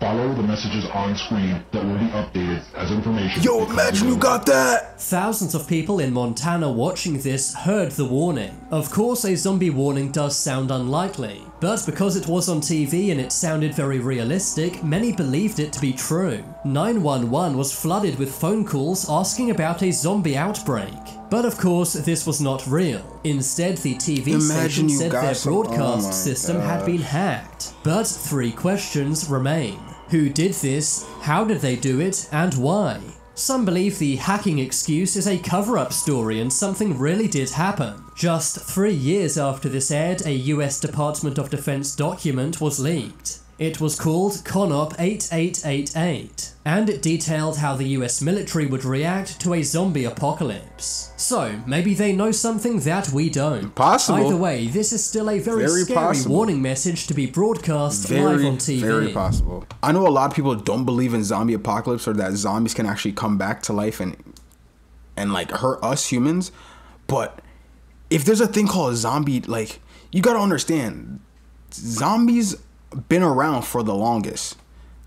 Follow the messages on screen that will be updated as information. Yo, imagine you got that! Thousands of people in Montana watching this heard the warning. Of course, a zombie warning does sound unlikely, but because it was on TV and it sounded very realistic, many believed it to be true. 911 was flooded with phone calls asking about a zombie outbreak. But of course, this was not real. Instead, the TV station said their broadcast system had been hacked. But 3 questions remain. Who did this? How did they do it? And why? Some believe the hacking excuse is a cover-up story and something really did happen. Just 3 years after this aired, a US Department of Defense document was leaked. It was called CONOP 8888, and it detailed how the US military would react to a zombie apocalypse. So, maybe they know something that we don't. Possible. Either way, this is still a very scary warning message to be broadcast live on TV. Very possible. I know a lot of people don't believe in zombie apocalypse or that zombies can actually come back to life and like hurt us humans, but if there's a thing called a zombie, like, you gotta understand, zombies been around for the longest.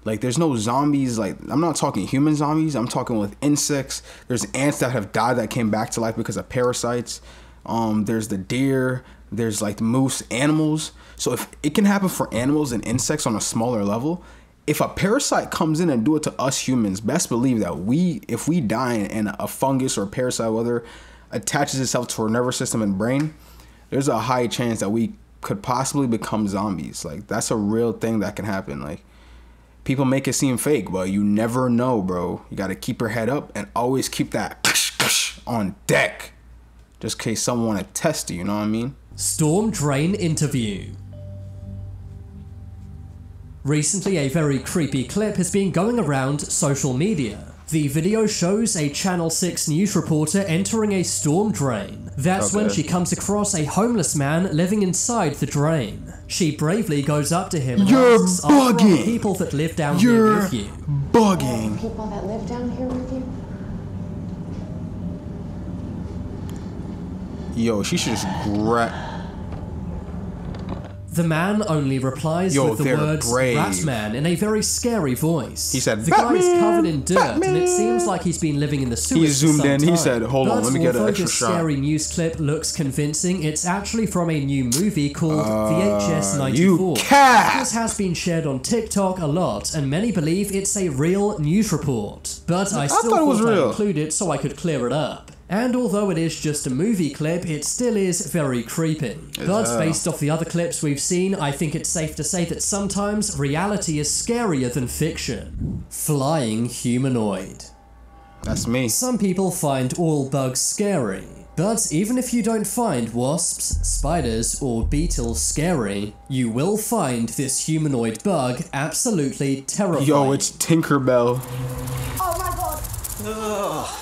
Like, there's no zombies, like, I'm not talking human zombies, I'm talking with insects. There's ants that have died that came back to life because of parasites. There's the deer, there's like moose, animals. So if it can happen for animals and insects on a smaller level, if a parasite comes in and do it to us humans, best believe that if we die and a fungus or a parasite, whether attaches itself to our nervous system and brain, there's a high chance that we could possibly become zombies. Like, that's a real thing that can happen. Like, People make it seem fake, but you never know, bro. You gotta keep your head up and always keep that on deck. Just in case someone wanna test you, you know what I mean? Storm drain interview. Recently, a very creepy clip has been going around social media. The video shows a Channel 6 news reporter entering a storm drain. That's when she comes across a homeless man living inside the drain. She bravely goes up to him and asks, "Are there other people that live down here with you?" Bugging. People that live down here with you? Yo, she should just grab. The man only replies with the words "Batman" in a very scary voice. He said, the guy is covered in dirt, and it seems like he's been living in the sewers. He zoomed in. He said, "Hold on, let me get an extra this shot." Scary news clip looks convincing. It's actually from a new movie called VHS 94. This has been shared on TikTok a lot, and many believe it's a real news report. But I still thought I'd include it so I could clear it up. And although it is just a movie clip, it still is very creepy. But based off the other clips we've seen, I think it's safe to say that sometimes reality is scarier than fiction. Flying humanoid. That's me. Some people find all bugs scary. But even if you don't find wasps, spiders, or beetles scary, you will find this humanoid bug absolutely terrifying. Yo, it's Tinkerbell. Oh my god! Ugh.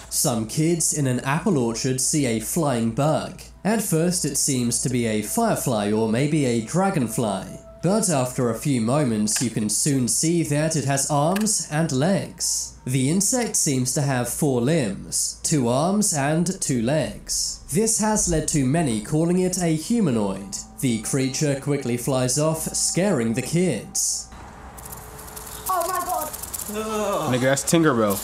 Some kids in an apple orchard see a flying bug. At first it seems to be a firefly or maybe a dragonfly, but after a few moments you can soon see that it has arms and legs. The insect seems to have 4 limbs, 2 arms and 2 legs. This has led to many calling it a humanoid. The creature quickly flies off, scaring the kids. Oh my god! Nigga, that's Tinkerbell.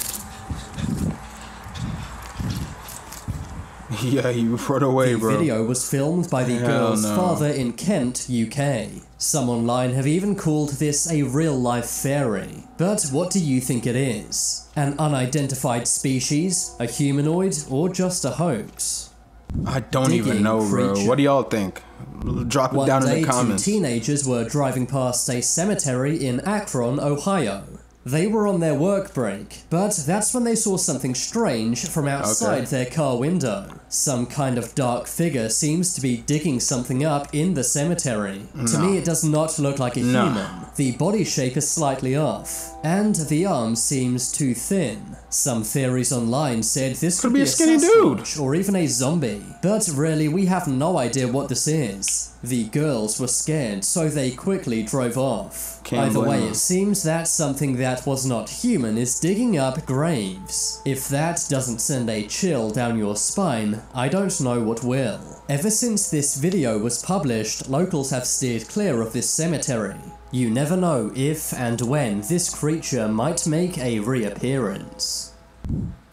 Yeah, you run away, bro. The video was filmed by the girl's father in Kent, UK. Some online have even called this a real-life fairy. But what do you think it is? An unidentified species, a humanoid, or just a hoax? I don't even know, bro. What do y'all think? Drop it down in the comments. One day, 2 teenagers were driving past a cemetery in Akron, Ohio. They were on their work break, but that's when they saw something strange from outside their car window. Some kind of dark figure seems to be digging something up in the cemetery. To me, it does not look like a human. The body shape is slightly off, and the arm seems too thin. Some theories online said this could be a skinny dude, or even a zombie. But really, we have no idea what this is. The girls were scared, so they quickly drove off. Either way, it seems that something that was not human is digging up graves. If that doesn't send a chill down your spine, I don't know what will. Ever since this video was published, locals have steered clear of this cemetery. You never know if and when this creature might make a reappearance.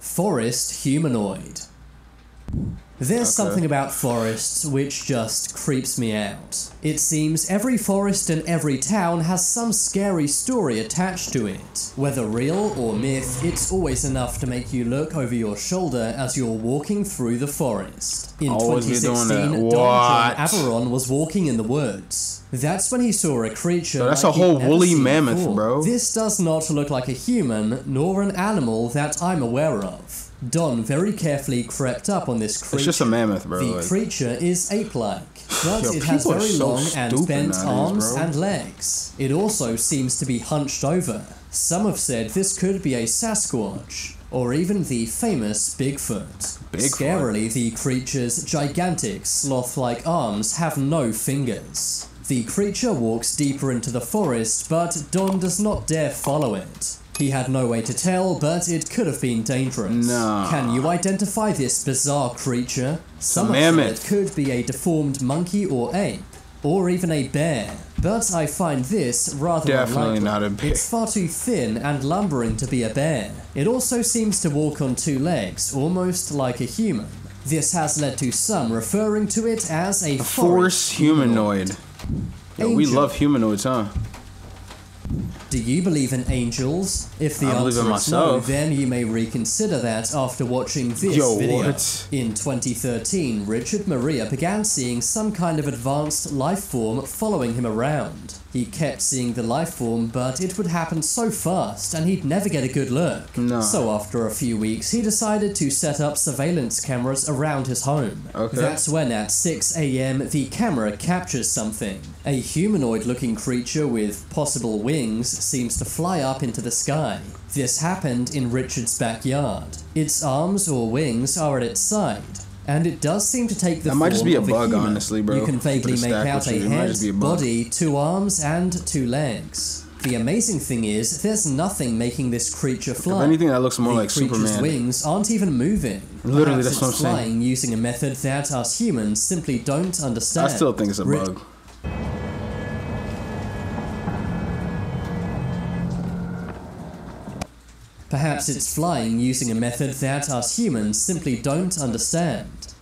Forest humanoid. There's something about forests which just creeps me out. It seems every forest in every town has some scary story attached to it. Whether real or myth, it's always enough to make you look over your shoulder as you're walking through the forest. In 2016, Don John Averon was walking in the woods. That's when he saw a creature that's a whole woolly mammoth, bro. This does not look like a human, nor an animal that I'm aware of. Don very carefully crept up on this creature. It's just a mammoth, bro. The creature is ape-like, but it has very long and bent arms and legs. It also seems to be hunched over. Some have said this could be a Sasquatch, or even the famous Bigfoot. Scarily, the creature's gigantic sloth-like arms have no fingers. The creature walks deeper into the forest, but Don does not dare follow it. He had no way to tell, but it could have been dangerous. Can you identify this bizarre creature? Some have said it could be a deformed monkey or ape, or even a bear. But I find this rather unlikely. Not a bear. It's far too thin and lumbering to be a bear. It also seems to walk on 2 legs, almost like a human. This has led to some referring to it as a forest humanoid. Yo, we love humanoids, huh? Do you believe in angels? If the answer is no, then you may reconsider that after watching this video. In 2013, Richard Maria began seeing some kind of advanced life form following him around. He kept seeing the life form, but it would happen so fast and he'd never get a good look. No. So after a few weeks, he decided to set up surveillance cameras around his home. Okay. That's when at 6 AM the camera captures something. A humanoid-looking creature with possible wings seems to fly up into the sky. This happened in Richard's backyard. Its arms or wings are at its side, and it does seem to take the form might just be a of bug, human. honestly, bro. You can vaguely For the make stack out a with you, it might head, just be a bug. body, 2 arms, and 2 legs. The amazing thing is, there's nothing making this creature fly. If anything, that looks more like The creature's Superman. wings aren't even moving. Literally, Perhaps that's what I'm it's saying. flying using a method that us humans simply don't understand. I still think it's a bug. Perhaps it's flying using a method that us humans simply don't understand.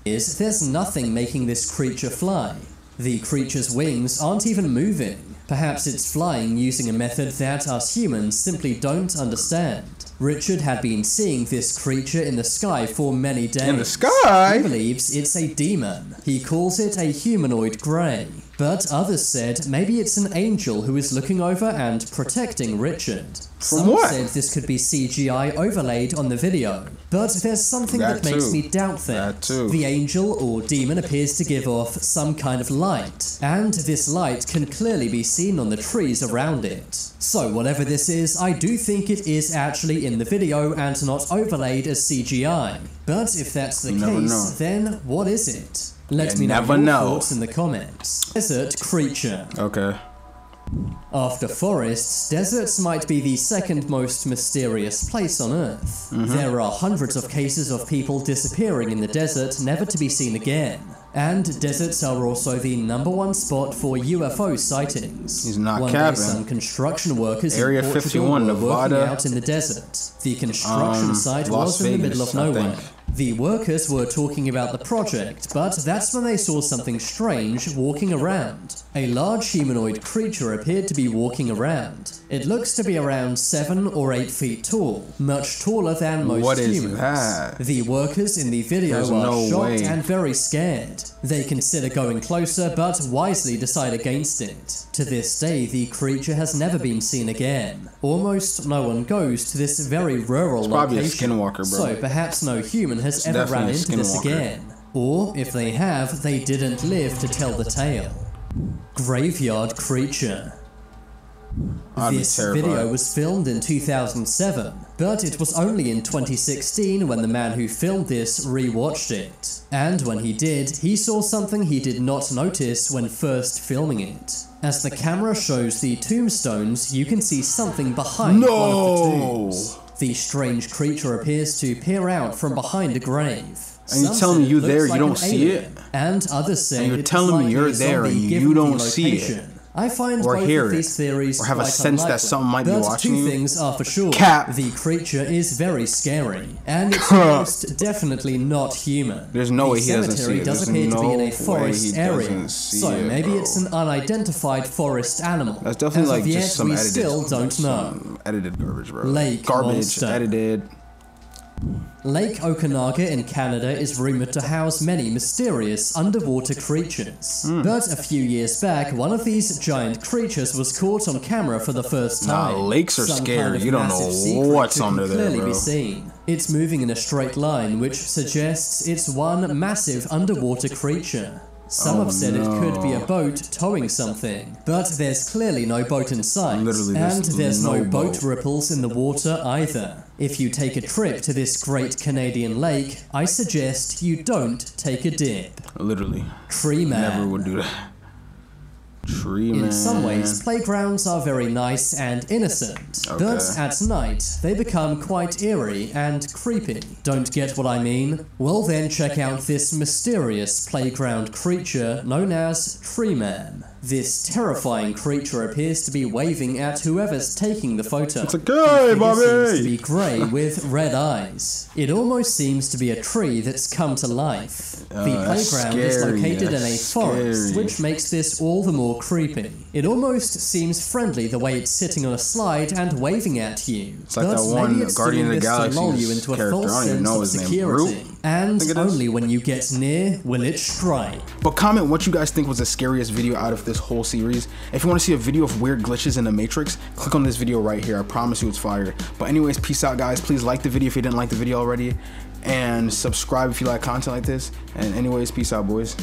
There's nothing making this creature fly. The creature's wings aren't even moving. Perhaps it's flying using a method that us humans simply don't understand. Richard had been seeing this creature in the sky for many days. In the sky? He believes it's a demon. He calls it a humanoid grey. But others said maybe it's an angel who is looking over and protecting Richard. Some what? said this could be CGI overlaid on the video. But there's something that makes too. me doubt that. That too. The angel or demon appears to give off some kind of light, and this light can clearly be seen on the trees around it. So whatever this is, I do think it is actually in the video and not overlaid as CGI. But if that's the case, then what is it? Let me know your thoughts in the comments. Desert creature. Okay. After forests, deserts might be the second most mysterious place on Earth. There are hundreds of cases of people disappearing in the desert, never to be seen again. And deserts are also the #1 spot for UFO sightings. He's not One capping. day some construction workers Area in Portugal 51, were Nevada. working out in the desert. The construction site Las was in the middle of Vegas, I nowhere. think. The workers were talking about the project, but that's when they saw something strange walking around. A large humanoid creature appeared to be walking around. It looks to be around 7 or 8 feet tall, much taller than most What is humans. that? The workers in the video There's are no shocked way. and very scared. They consider going closer, but wisely decide against it. To this day, the creature has never been seen again. Almost no one goes to this very rural Probably a location. skinwalker, bro. So perhaps no human has ever run definitely a into this skinwalker. again. Or, if they have, they didn't live to tell the tale. Graveyard creature. I'd be This terrified. video was filmed in 2007, but it was only in 2016 when the man who filmed this rewatched it. And when he did, he saw something he did not notice when first filming it. As the camera shows the tombstones, you can see something behind one of the tombs. The strange creature appears to peer out from behind a grave. And you're Some telling said me it you looks there, you like don't an see alien, it? and others say And you're it's telling me likely you're a there zombie and given you the don't see it. location. I find Or both hear of it. these theories Or have a quite sense that unlikely, something might be but watching two you. things are for sure. Cap. The creature is very scary, and it's most definitely not human. There's no way he doesn't cemetery see it. does There's appear to be in no a way forest he area, doesn't see so it, maybe bro. it's an unidentified forest animal. That's definitely As like of yet, just some we edited, still don't know. some edited garbage, bro. Lake Garbage, monster. edited. Lake Okanaga in Canada is rumored to house many mysterious underwater creatures. But a few years back, one of these giant creatures was caught on camera for the first time. Nah, lakes are Some scary. kind of You don't massive know sea what's creature under can there, clearly bro. be seen. It's moving in a straight line, which suggests it's one massive underwater creature. Some have said it could be a boat towing something, but there's clearly no boat in sight, Literally, and there's no boat boat. ripples in the water either. If you take a trip to this great Canadian lake, I suggest you don't take a dip. Literally. Tree Man. Never would do that. Tree Man. In some ways, playgrounds are very nice and innocent, but at night, they become quite eerie and creepy. Don't get what I mean? Well then check out this mysterious playground creature known as Tree Man. This terrifying creature appears to be waving at whoever's taking the photo. It's a guy, It Bobby! seems to be grey with red eyes. It almost seems to be a tree that's come to life. The that's playground is scary, located in a that's forest, scary. which makes this all the more creepy. It almost seems friendly the way it's sitting on a slide and waving at you. It's like but that one maybe it's Guardian doing of the this to lull you Galaxy's into a character. false I don't even sense know of his name. security. Groot? And only when you get near will it strike. But comment what you guys think was the scariest video out of this whole series. If you want to see a video of weird glitches in the Matrix, click on this video right here. I promise you it's fire. But anyways, peace out guys. Please like the video if you didn't like the video already. And subscribe if you like content like this. And anyways, peace out boys.